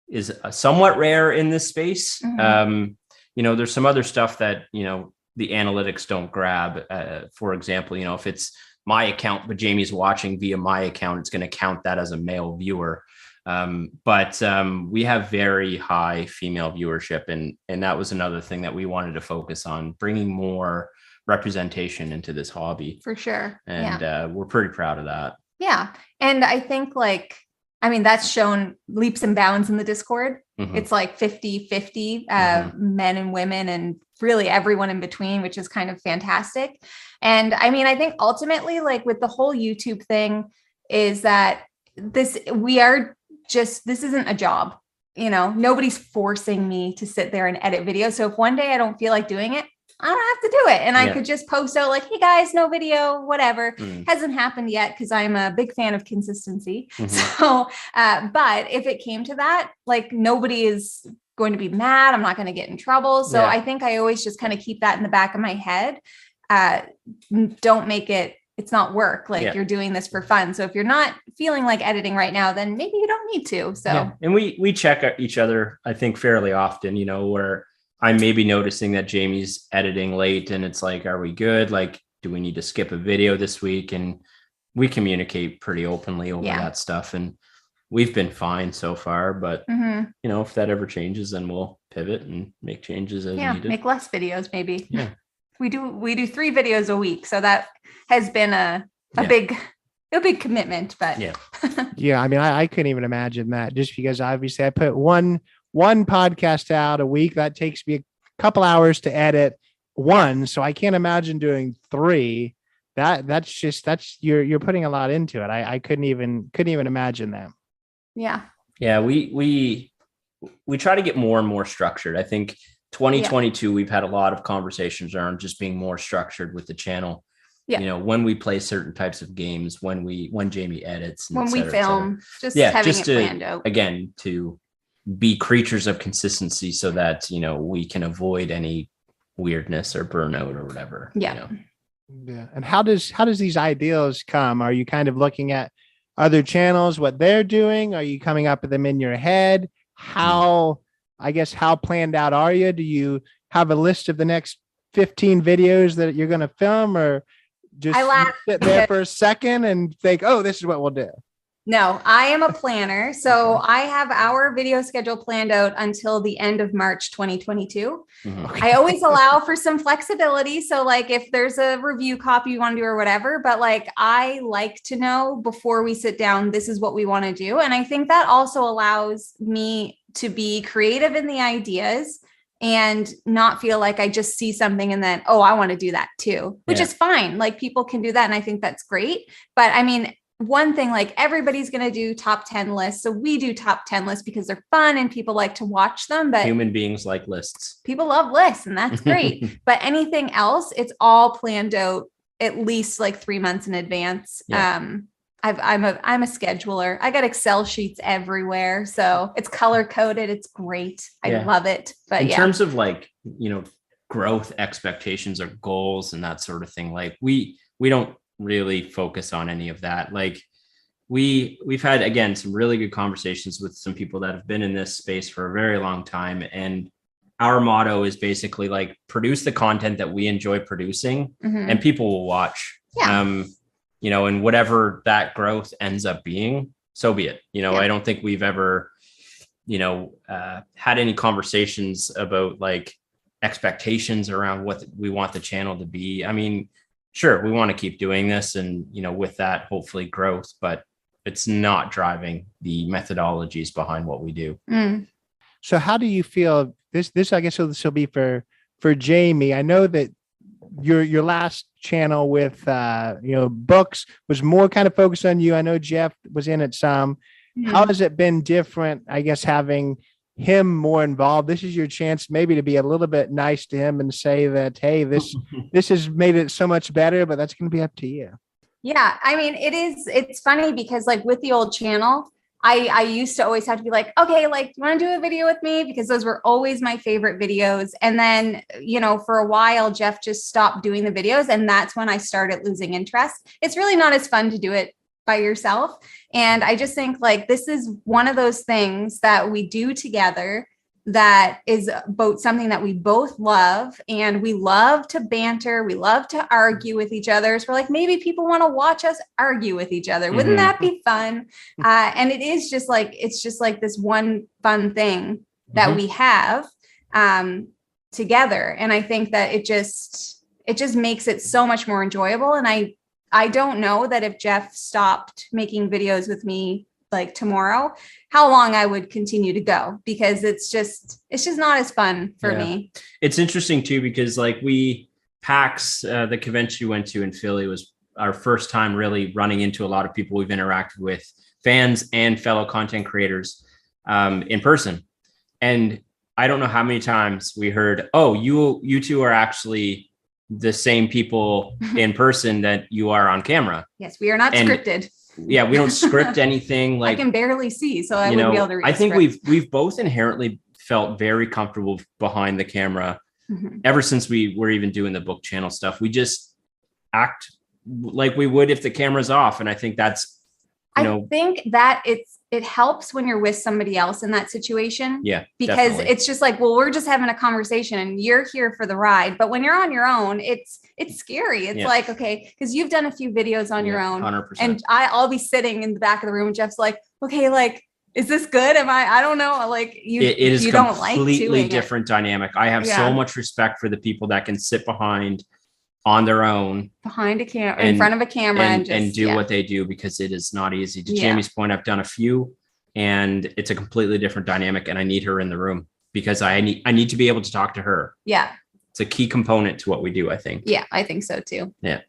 is somewhat rare in this space. You know, there's some other stuff that, you know, the analytics don't grab. For example, you know, if it's my account, but Jamie's watching via my account, it's going to count that as a male viewer. But we have very high female viewership. And that was another thing that we wanted to focus on, bringing more representation into this hobby. For sure. And we're pretty proud of that. Yeah. And I think like, I mean, that's shown leaps and bounds in the Discord. It's like 50-50 men and women and really everyone in between, which is kind of fantastic. And I mean, I think ultimately, like with the whole YouTube thing is that this isn't a job, you know, nobody's forcing me to sit there and edit videos. So if one day I don't feel like doing it, I don't have to do it. And I could just post out like, hey guys, no video, whatever. Hasn't happened yet because I'm a big fan of consistency. So, but if it came to that, like nobody is going to be mad. I'm not going to get in trouble. So I think I always just kind of keep that in the back of my head. Don't make it, it's not work. Like you're doing this for fun. So if you're not feeling like editing right now, then maybe you don't need to. So, and we check each other, I think fairly often, you know, where I'm maybe noticing that Jamie's editing late and it's like, are we good? Like, do we need to skip a video this week? And we communicate pretty openly over that stuff. And we've been fine so far, but you know, if that ever changes, then we'll pivot and make changes as needed. Make less videos, maybe. We do 3 videos a week. So that has been a big commitment, but I mean, I couldn't even imagine that, just because obviously I put one podcast out a week. That takes me a couple hours to edit one. So I can't imagine doing 3. That's you're putting a lot into it. I couldn't even imagine that. Yeah. We try to get more and more structured. I think 2022, we've had a lot of conversations around just being more structured with the channel. You know, when we play certain types of games, when Jamie edits, when we film, just having it planned out. Again, to be creatures of consistency so that, you know, we can avoid any weirdness or burnout or whatever. You know? And how does these ideas come? Are you kind of looking at other channels, what they're doing? Are you coming up with them in your head? How planned out are you? Do you have a list of the next 15 videos that you're going to film, or just sit there for a second and think, oh, this is what we'll do? No, I am a planner. So I have our video schedule planned out until the end of March 2022. I always allow for some flexibility. So like if there's a review copy you want to do or whatever, but like I like to know before we sit down, this is what we want to do. And I think that also allows me to be creative in the ideas and not feel like I just see something and then, oh, I want to do that too, which is fine. Like people can do that. And I think that's great. But I mean, one thing, like everybody's going to do top 10 lists. So we do top 10 lists because they're fun and people like to watch them, but human beings like lists. People love lists and that's great. But anything else, it's all planned out at least like 3 months in advance. Yeah. I'm a scheduler. I got Excel sheets everywhere. So it's color coded. It's great. I love it. But in terms of like, growth expectations or goals and that sort of thing, like we don't really focus on any of that. Like we've had, again, some really good conversations with some people that have been in this space for a very long time. And our motto is basically like produce the content that we enjoy producing and people will watch. Yeah. And whatever that growth ends up being, so be it. I don't think we've ever, had any conversations about like expectations around what we want the channel to be. I mean, sure, we want to keep doing this and, with that, hopefully growth, but it's not driving the methodologies behind what we do. So how do you feel this, I guess this will be for Jamie. I know that your last channel with books was more kind of focused on you. I know Jeff was in it some. How has it been different, I guess, having him more involved? This is your chance maybe to be a little bit nice to him and say that, hey, this has made it so much better, but that's going to be up to you. Yeah. I mean, it's funny because like with the old channel, I used to always have to be like, okay, like, you want to do a video with me? Because those were always my favorite videos. And then, for a while, Jeff just stopped doing the videos. And that's when I started losing interest. It's really not as fun to do it by yourself. And I just think like, this is one of those things that we do together that is about something that we both love, and we love to banter. We love to argue with each other. So we're like, maybe people want to watch us argue with each other. Wouldn't that be fun? And it is just like, it's just like this one fun thing that we have together. And I think that it just makes it so much more enjoyable. And I don't know that if Jeff stopped making videos with me like tomorrow, how long I would continue to go, because it's just not as fun for me. It's interesting too, because like PAX, the convention we went to in Philly was our first time really running into a lot of people we've interacted with, fans and fellow content creators in person. And I don't know how many times we heard, oh, you two are actually the same people in person that you are on camera. Yes, we are not scripted. Yeah, we don't script anything. Like I can barely see, so I wouldn't be able to read. I think we've both inherently felt very comfortable behind the camera ever since we were even doing the book channel stuff. We just act like we would if the camera's off, and I think that's I think that it helps when you're with somebody else in that situation. Yeah, because definitely. It's just like, well, we're just having a conversation and you're here for the ride. But when you're on your own, it's scary. It's like, okay, because you've done a few videos on your own 100%. And I'll be sitting in the back of the room and Jeff's like, okay, like, is this good? I don't know. Like it is you don't like completely different dynamic. I have so much respect for the people that can sit behind on their own behind a camera, in front of a camera and do what they do, because it is not easy. To Jamie's point, I've done a few and it's a completely different dynamic, and I need her in the room because I need to be able to talk to her. Yeah. It's a key component to what we do, I think. Yeah, I think so too. Yeah.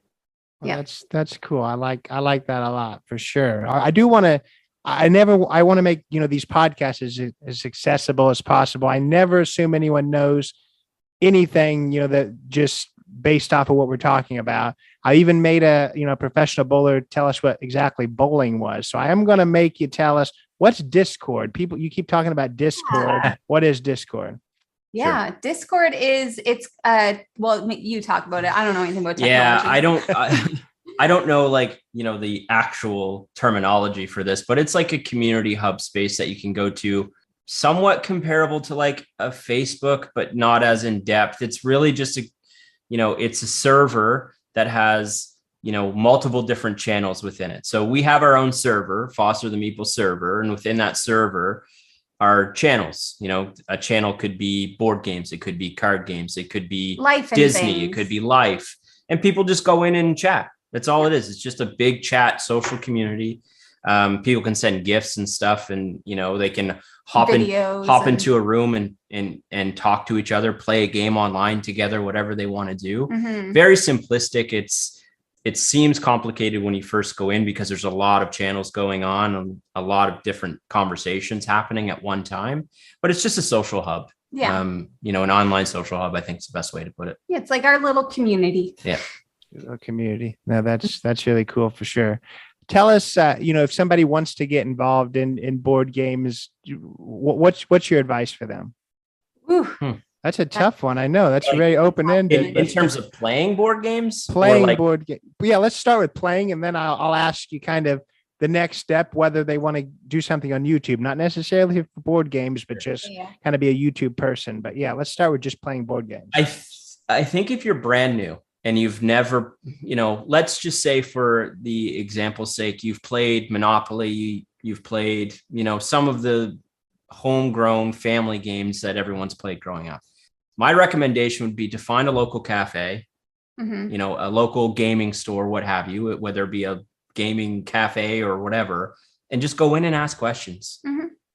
Well, that's cool. I like that a lot, for sure. I want to make, these podcasts as accessible as possible. I never assume anyone knows anything, that just based off of what we're talking about. I even made a professional bowler tell us what exactly bowling was. So I am going to make you tell us, what's Discord? People, you keep talking about Discord. Yeah. What is Discord? Yeah, sure. Discord well, you talk about it. I don't know anything about technology. Yeah, I don't know the actual terminology for this, but it's like a community hub space that you can go to, somewhat comparable to like a Facebook, but not as in depth. It's really just it's a server that has, multiple different channels within it. So we have our own server, Foster the Meeple server. And within that server are channels. A channel could be board games. It could be card games. It could be life, Disney. It could be life. And people just go in and chat. That's all it is. It's just a big chat, social community. People can send gifts and stuff, and they can hop into a room and talk to each other, play a game online together, whatever they want to do. Very simplistic. It seems complicated when you first go in because there's a lot of channels going on and a lot of different conversations happening at one time, but it's just a social hub. Yeah. An online social hub, I think is the best way to put it. Yeah, it's like our little community. Yeah. A community. No, that's really cool for sure. Tell us, if somebody wants to get involved in board games, what's your advice for them? That's a tough one. I know that's very open ended. In terms of playing board games, playing board game. Yeah, let's start with playing, and then I'll ask you kind of the next step, whether they want to do something on YouTube, not necessarily for board games, but just kind of be a YouTube person. But yeah, let's start with just playing board games. I think if you're brand new and you've never, let's just say for the example's sake, you've played Monopoly, you've played, some of the homegrown family games that everyone's played growing up. My recommendation would be to find a local cafe, a local gaming store, what have you, whether it be a gaming cafe or whatever, and just go in and ask questions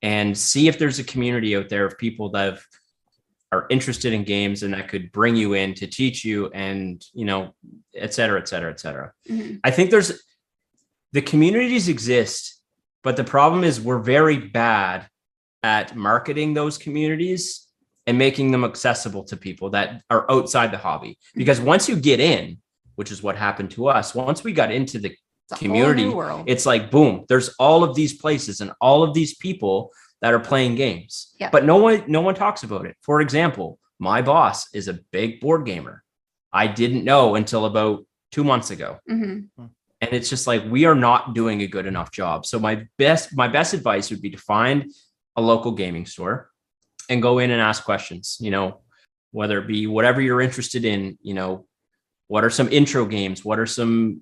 and see if there's a community out there of people that are interested in games and that could bring you in to teach you and, et cetera, et cetera, et cetera. I think the communities exist, but the problem is we're very bad at marketing those communities and making them accessible to people that are outside the hobby. Because once you get in, which is what happened to us, once we got into the community, it's like, boom, there's all of these places and all of these people that are playing games, but no one talks about it. For example, my boss is a big board gamer. I didn't know until about 2 months ago. And it's just like, we are not doing a good enough job. So my best advice would be to find a local gaming store and go in and ask questions, whether it be whatever you're interested in, what are some intro games? What are some,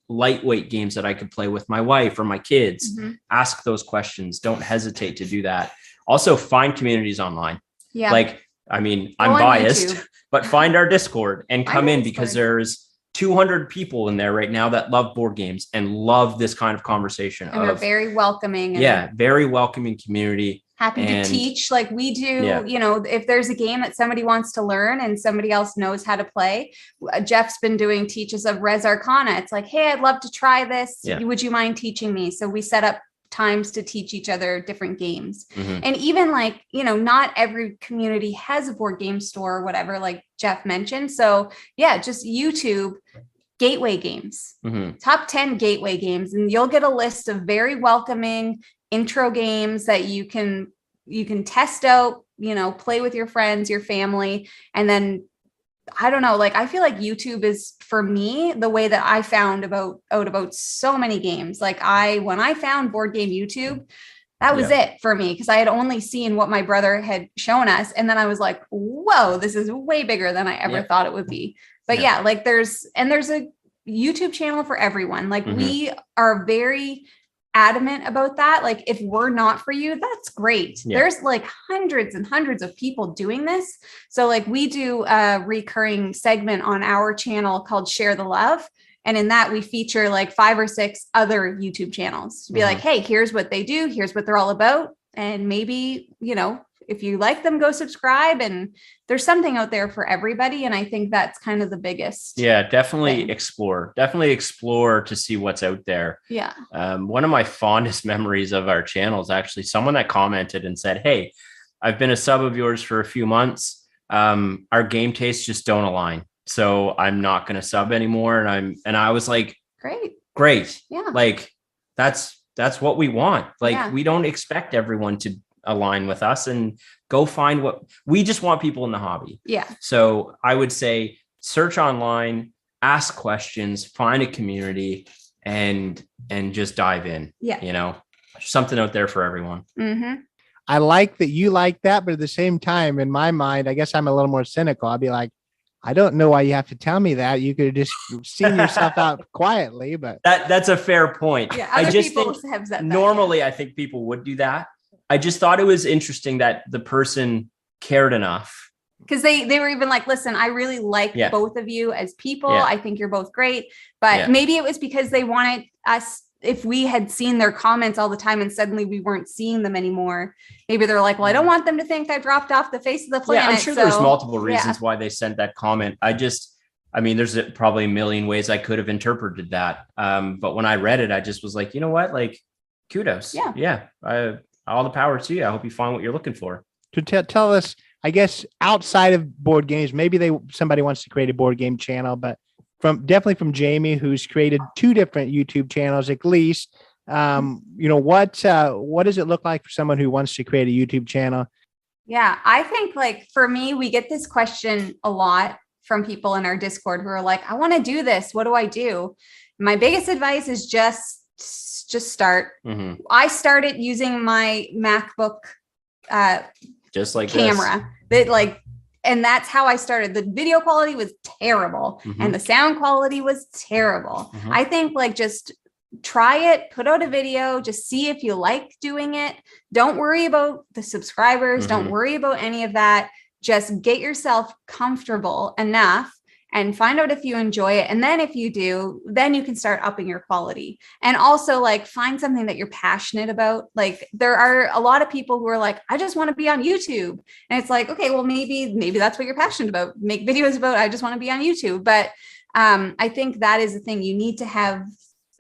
lightweight games that I could play with my wife or my kids? Ask those questions. Don't hesitate to do that. Also find communities online. Yeah. I'm biased, but find our Discord and come in because there's 200 people in there right now that love board games and love this kind of conversation. And they're very welcoming. Very welcoming community. Happy to teach like we do. If there's a game that somebody wants to learn and somebody else knows how to play, Jeff's been doing teaches of Res Arcana. It's like, hey, I'd love to try this. Would you mind teaching me? So we set up times to teach each other different games. And even not every community has a board game store or whatever, like Jeff mentioned. So just YouTube gateway games, top 10 gateway games. And you'll get a list of very welcoming intro games that you can test out, play with your friends, your family. And then I don't know, I feel like YouTube is for me, the way that I found about so many games. When I found Board Game YouTube, that was it for me, because I had only seen what my brother had shown us. And then I was like, whoa, this is way bigger than I ever thought it would be. But there's a YouTube channel for everyone. We are very adamant about that. If we're not for you, that's great. There's hundreds and hundreds of people doing this. So we do a recurring segment on our channel called Share the Love. And in that we feature 5 or 6 other YouTube channels to be like, hey, here's what they do. Here's what they're all about. And maybe, if you like them, go subscribe. And there's something out there for everybody. And I think that's kind of the biggest. Yeah, definitely thing. Explore to see what's out there. Yeah. One of my fondest memories of our channel is actually someone that commented and said, hey, I've been a sub of yours for a few months. Our game tastes just don't align. So I'm not going to sub anymore. And I was like, great. Yeah. That's what we want. We don't expect everyone to align with us, and go find what we just want people in the hobby. Yeah. So I would say search online, ask questions, find a community, and just dive in. Yeah. There's something out there for everyone. I like that you like that, but at the same time, in my mind, I guess I'm a little more cynical. I'll be like, I don't know why you have to tell me that. You could have just seen yourself out quietly, but that's a fair point. Yeah, I just think normally I think people would do that. I just thought it was interesting that the person cared enough. Because they were even like, listen, I really like both of you as people. I think you're both great. But maybe it was because they wanted us, if we had seen their comments all the time and suddenly we weren't seeing them anymore, maybe they're like, well, I don't want them to think I dropped off the face of the planet. Yeah, I'm sure there's multiple reasons why they sent that comment. There's probably a million ways I could have interpreted that. But when I read it, I just was like, you know what? Kudos. Yeah. All the power to you. I hope you find what you're looking for. To tell us, I guess, outside of board games, maybe somebody wants to create a board game channel, but definitely from Jamie, who's created 2 different YouTube channels at least. What does it look like for someone who wants to create a YouTube channel? Yeah, I think like for me, we get this question a lot from people in our Discord who are like, I want to do this. What do I do? My biggest advice is just start. Mm-hmm. I started using my MacBook just like camera and that's how I started. The video quality was terrible and the sound quality was terrible. I think like just try it, put out a video, just see if you like doing it. Don't worry about the subscribers. Don't worry about any of that. Just get yourself comfortable enough and find out if you enjoy it. And then if you do, then you can start upping your quality. And also like find something that you're passionate about. Like there are a lot of people who are like, I just want to be on YouTube. And it's like, okay, well, maybe that's what you're passionate about. Make videos about, I just want to be on YouTube. But I think that is the thing. You need to have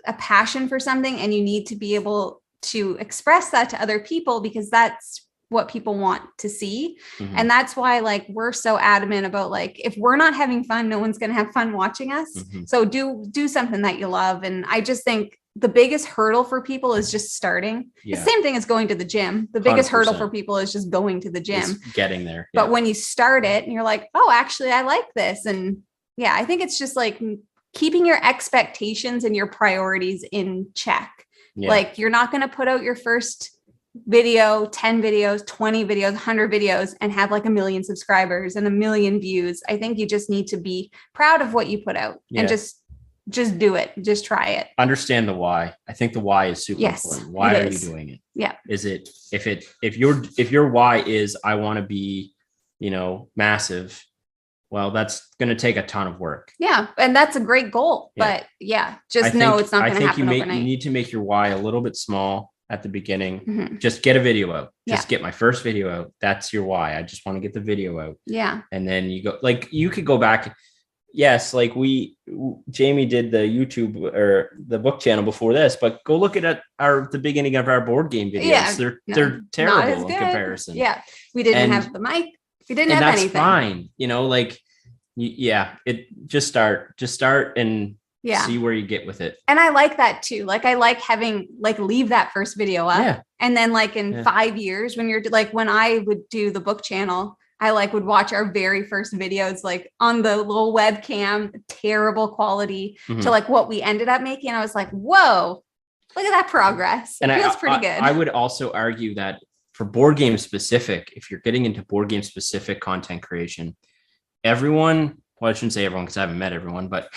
a passion for something and you need to be able to express that to other people because that's what people want to see. And that's why like we're so adamant about like if we're not having fun, no one's going to have fun watching us. So do something that you love. And I just think the biggest hurdle for people is just starting. The same thing as going to the gym. The biggest 100%. Hurdle for people is just going to the gym. It's getting there. But when you start it and you're like, oh, actually I like this. And yeah, I think it's just like keeping your expectations and your priorities in check. Like you're not going to put out your first video, 10 videos, 20 videos, 100 videos and have like 1 million subscribers and 1 million views. I think you just need to be proud of what you put out and just do it. Just try it. Understand the why. I think the why is super important. Why are you doing it? Yeah. Is it if your why is I want to be, massive, well, that's going to take a ton of work. Yeah. And that's a great goal, but just know it's not going to happen overnight. You need to make your why a little bit small at the beginning. Just get a video out. Just get my first video out. That's your why. I just want to get the video out. Yeah. And then you go, like, you could go back. Yes. Like Jamie did the YouTube or the book channel before this, but go look at the beginning of our board game videos. Yeah, they're terrible in comparison. Yeah. We didn't have the mic. We didn't have anything. That's fine. It just start and see where you get with it. And I like that too. Like I like having leave that first video up. Yeah. And then in 5 years when you're when I would do the book channel, I would watch our very first videos on the little webcam, terrible quality to what we ended up making. I was like, whoa, look at that progress. It feels pretty good. I would also argue that for board game specific, if you're getting into board game specific content creation, everyone, well, I shouldn't say everyone because I haven't met everyone, but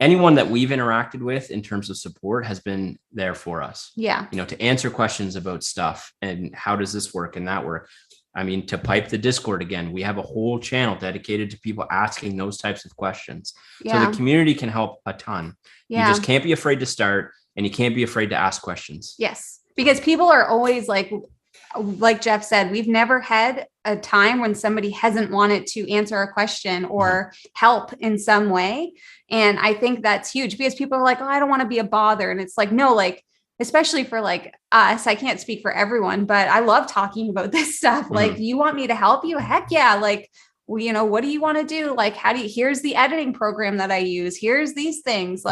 anyone that we've interacted with in terms of support has been there for us. Yeah. To answer questions about stuff and how does this work and that work. I mean, to pipe the Discord again, we have a whole channel dedicated to people asking those types of questions. Yeah. So the community can help a ton. Yeah. You just can't be afraid to start and you can't be afraid to ask questions. Yes. Because people are always like Jeff said, we've never had a time when somebody hasn't wanted to answer a question or help in some way. And I think that's huge because people are like, oh, I don't want to be a bother. And it's no, especially for us, I can't speak for everyone, but I love talking about this stuff. You want me to help you? Heck yeah. What do you want to do? Here's the editing program that I use. Here's these things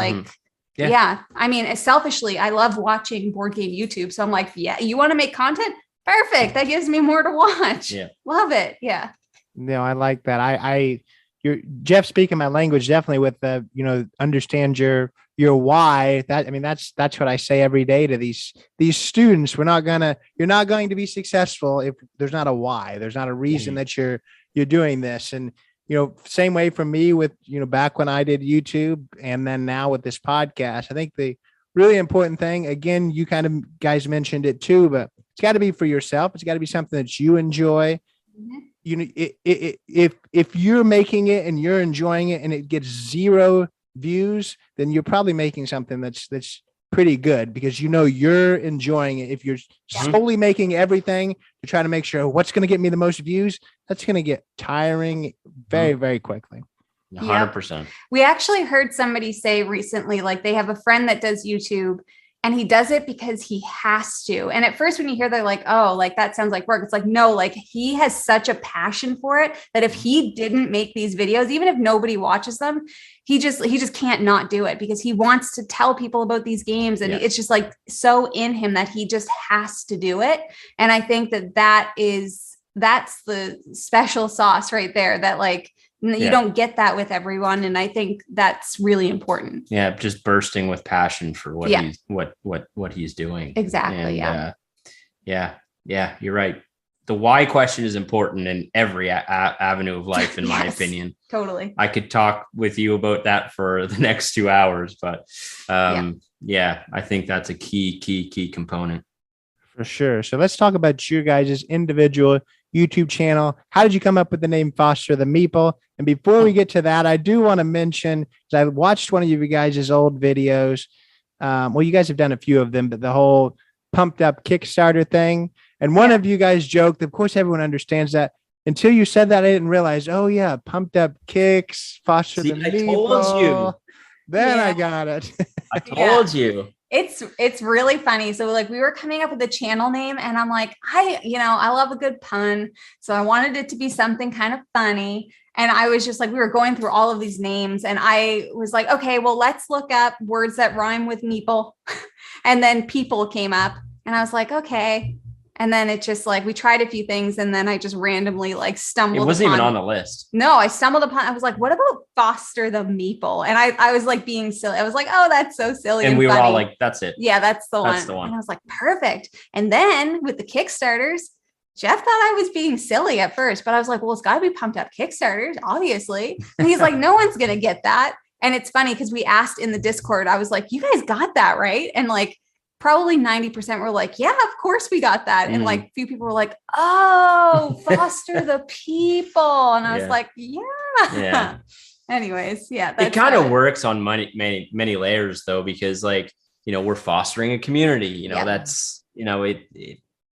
Yeah. I mean, selfishly, I love watching board game YouTube. So I'm like, yeah, you want to make content? Perfect. That gives me more to watch. Yeah. Love it. Yeah. No, I like that. You're Jeff speaking my language, definitely with the, understand your why. That's what I say every day to these students. You're not going to be successful if there's not a why. There's not a reason that you're doing this. And, same way for me with, back when I did YouTube and then now with this podcast, I think the really important thing, again, you kind of guys mentioned it too, but it's got to be for yourself. It's got to be something that you enjoy. If you're making it and you're enjoying it and it gets 0 views, then you're probably making something that's pretty good because you're enjoying it. If you're solely making everything to try to make sure what's going to get me the most views, that's going to get tiring very, very quickly. 100%. We actually heard somebody say recently, they have a friend that does YouTube And he does it because he has to. And at first, when you hear that, like, oh, like that sounds like work. It's like, no, like he has such a passion for it that if he didn't make these videos, even if nobody watches them, he just can't not do it because he wants to tell people about these games. And it's just like so in him that he just has to do it. And I think that's the special sauce right there, that like, you don't get that with everyone. And I think that's really important. Yeah. Just bursting with passion for what he's doing. Exactly. And, yeah. You're right. The why question is important in every avenue of life, in my opinion. Totally. I could talk with you about that for the next 2 hours, but I think that's a key component. For sure. So let's talk about your guys' individual YouTube channel. How did you come up with the name Foster the Meeple? And before we get to that, I do want to mention, I watched one of you guys' old videos. Well, you guys have done a few of them, but the whole pumped up Kickstarter thing. And one of you guys joked, of course, everyone understands that. Until you said that, I didn't realize, oh yeah, pumped up kicks, Foster the Meeple. I told you. Then I got it. I told you. It's really funny. So like we were coming up with a channel name and I'm like, I love a good pun. So I wanted it to be something kind of funny. And I was just like, we were going through all of these names and I was like, okay, well, let's look up words that rhyme with meeple. And then people came up and I was like, okay. And then it just like, we tried a few things and then I just randomly like stumbled. It wasn't even on the list. No, I stumbled upon, I was like, what about Foster the Meeple? And I was like being silly. I was like, oh, that's so silly. And we funny. were all like, that's it. Yeah, that's the one. And I was like, perfect. And then with the Kickstarters, Jeff thought I was being silly at first, but I was like, well, it's got to be pumped up Kickstarters, obviously. And he's like, no one's going to get that. And it's funny because we asked in the Discord, I was like, you guys got that, right? And like, probably 90% were like, yeah, of course we got that. And like a few people were like, oh, Foster the People. And I was like, yeah. Anyways, it kind of works on many layers though, because like, we're fostering a community, that's,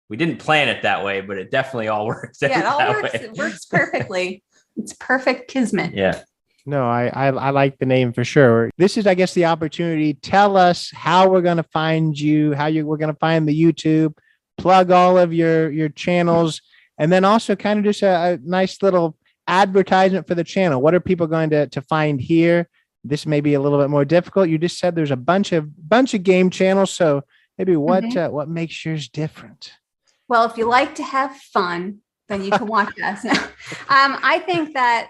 we didn't plan it that way, but it definitely all works. Yeah, it all works. It works perfectly. It's perfect kismet. Yeah. No, I like the name for sure. This is, I guess, the opportunity. Tell us how we're going to find you, we're going to find the YouTube, plug all of your channels, and then also kind of just a nice little advertisement for the channel. What are people going to find here? This may be a little bit more difficult. You just said there's a bunch of game channels. So maybe what makes yours different? Well, if you like to have fun, then you can watch us. No. I think that,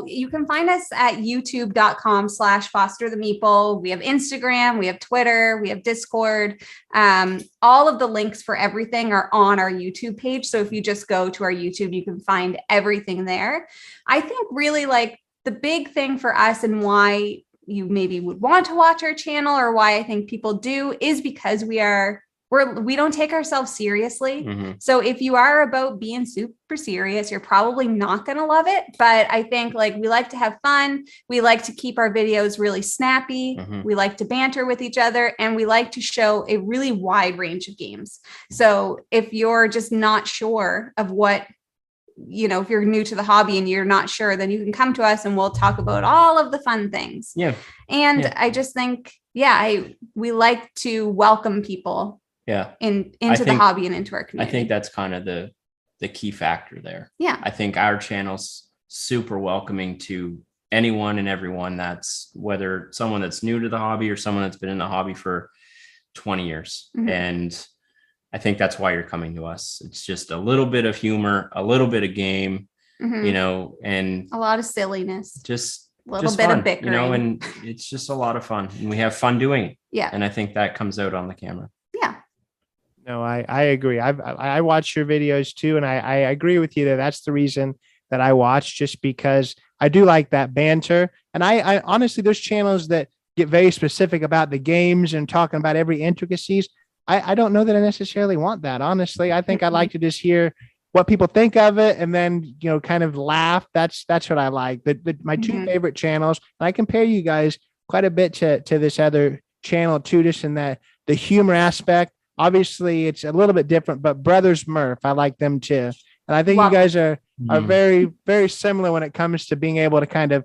you can find us at youtube.com/Foster the Meeple. We have Instagram, we have Twitter, we have Discord. All of the links for everything are on our YouTube page. So if you just go to our YouTube, you can find everything there. I think really like the big thing for us and why you maybe would want to watch our channel or why I think people do is because we don't take ourselves seriously. Mm-hmm. So if you are about being super serious, you're probably not going to love it. But I think like we like to have fun. We like to keep our videos really snappy. Mm-hmm. We like to banter with each other and we like to show a really wide range of games. So if you're just not sure of what, if you're new to the hobby and you're not sure, then you can come to us and we'll talk about all of the fun things. Yeah. And I just think, we like to welcome people into the hobby and into our community. I think that's kind of the key factor there. Yeah. I think our channel's super welcoming to anyone and everyone, that's whether someone that's new to the hobby or someone that's been in the hobby for 20 years. Mm-hmm. And I think that's why you're coming to us. It's just a little bit of humor, a little bit of game, mm-hmm. And a lot of silliness, just a little bit fun, of bickering, and it's just a lot of fun and we have fun doing it. Yeah. And I think that comes out on the camera. Yeah. No, I agree. I watch your videos too. And I agree with you that that's the reason that I watch, just because I do like that banter. And I honestly, there's channels that get very specific about the games and talking about every intricacies. I don't know that I necessarily want that. Honestly, I think I like to just hear what people think of it and then, kind of laugh. That's what I like. My two favorite channels, and I compare you guys quite a bit to this other channel too, just in that the humor aspect. Obviously, it's a little bit different, but Brothers Murph, I like them too. And I think you guys are very, very similar when it comes to being able to kind of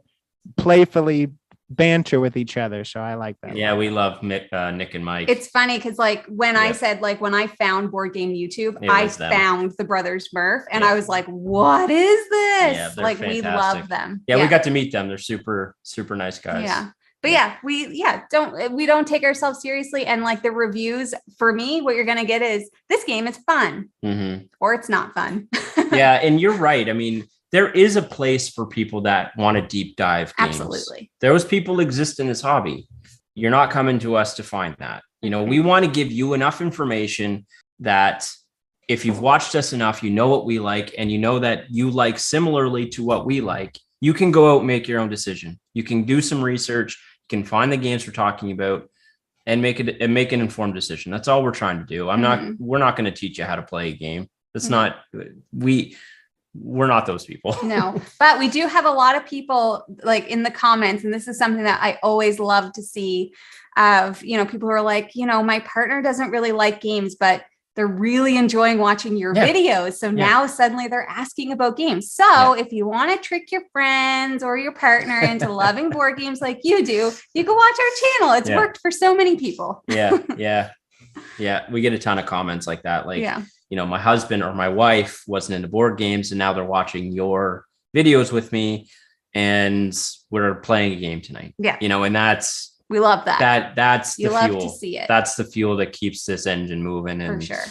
playfully banter with each other. So I like that. Yeah, we love Nick and Mike. It's funny because like when I said like when I found Board Game YouTube, I found the Brothers Murph and I was like, what is this? Yeah, like fantastic. We love them. Yeah, we got to meet them. They're super, super nice guys. Yeah. But we don't take ourselves seriously. And like the reviews for me, what you're going to get is this game is fun or it's not fun. Yeah. And you're right. I mean, there is a place for people that want to deep dive games. Absolutely. Those people exist in this hobby. You're not coming to us to find that. You know, we want to give you enough information that if you've watched us enough, you know what we like, and you know that you like similarly to what we like, you can go out and make your own decision. You can do some research. Can find the games we're talking about and make an informed decision. That's all we're trying to do. We're not going to teach you how to play a game. That's not, we're not those people. No, but we do have a lot of people like in the comments. And this is something that I always love to see of, people who are like, my partner doesn't really like games, but they're really enjoying watching your videos. So now suddenly they're asking about games. So if you want to trick your friends or your partner into loving board games like you do, you can watch our channel. It's worked for so many people. Yeah. We get a ton of comments like that. Like, my husband or my wife wasn't into board games and now they're watching your videos with me and we're playing a game tonight. Yeah. And we love that. That's the fuel. You love to see it. That's the fuel that keeps this engine moving. And, for sure.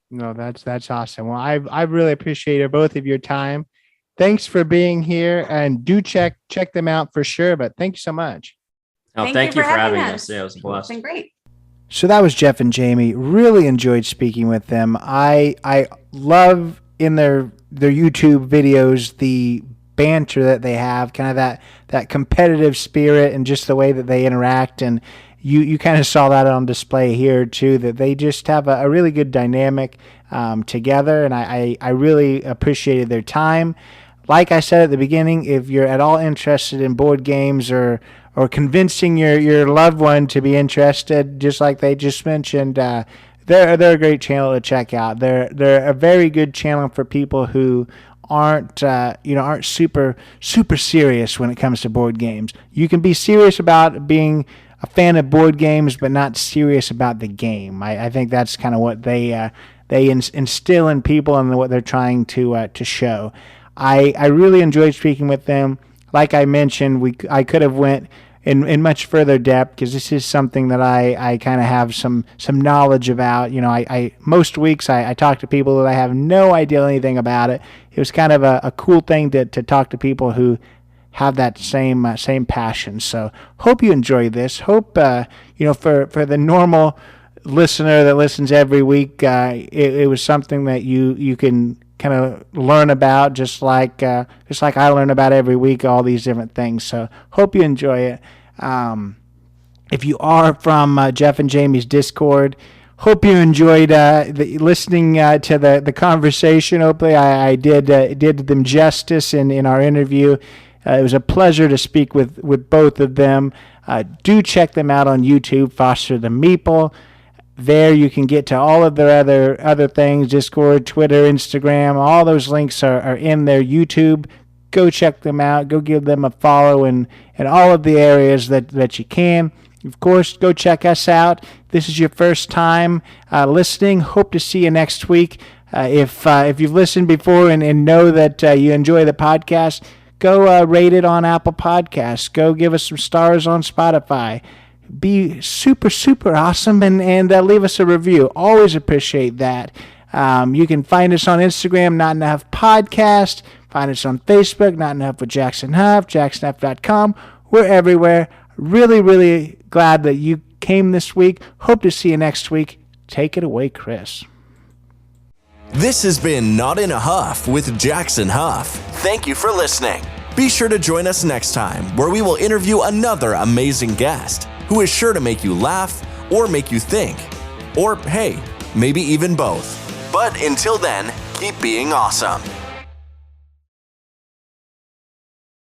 No, that's awesome. Well, I really appreciate both of your time. Thanks for being here, and do check them out for sure. But thank you so much. Oh, thank you for having us. Yeah, it was a blast. It's been great. So that was Jeff and Jamie. Really enjoyed speaking with them. I love in their YouTube videos the banter that they have, kind of that competitive spirit and just the way that they interact. And you kind of saw that on display here too, that they just have a really good dynamic together. And I really appreciated their time. Like I said at the beginning, if you're at all interested in board games or convincing your loved one to be interested, just like they just mentioned, they're a great channel to check out. They're a very good channel for people who aren't super serious when it comes to board games. You can be serious about being a fan of board games, but not serious about the game. I think that's kind of what they instill in people and what they're trying to show. I really enjoyed speaking with them. Like I mentioned, I could have went in much further depth because this is something that I kind of have some knowledge about. I most weeks I talk to people that I have no idea anything about it. It was kind of a cool thing to talk to people who have that same passion. So hope you enjoy this. Hope for the normal listener that listens every week, it was something that you can kind of learn about, just like I learn about every week, all these different things. So hope you enjoy it. If you are from Jeff and Jamie's Discord, hope you enjoyed listening to the conversation. Hopefully I did them justice in our interview. It was a pleasure to speak with both of them. Do check them out on YouTube, Foster the Meeple. There you can get to all of their other things, Discord, Twitter, Instagram. All those links are in their YouTube. Go check them out. Go give them a follow in all of the areas that you can. Of course, go check us out. This is your first time listening. Hope to see you next week. If you've listened before and know that you enjoy the podcast, go rate it on Apple Podcasts. Go give us some stars on Spotify. Be super, super awesome and leave us a review. Always appreciate that. You can find us on Instagram, Not Enough Podcast. Find us on Facebook, Not Enough with Jackson Huff, jacksonhuff.com. We're everywhere. Really, really glad that you came this week. Hope to see you next week. Take it away, Chris. This has been Not in a Huff with Jackson Huff. Thank you for listening. Be sure to join us next time where we will interview another amazing guest who is sure to make you laugh or make you think. Or, hey, maybe even both. But until then, keep being awesome.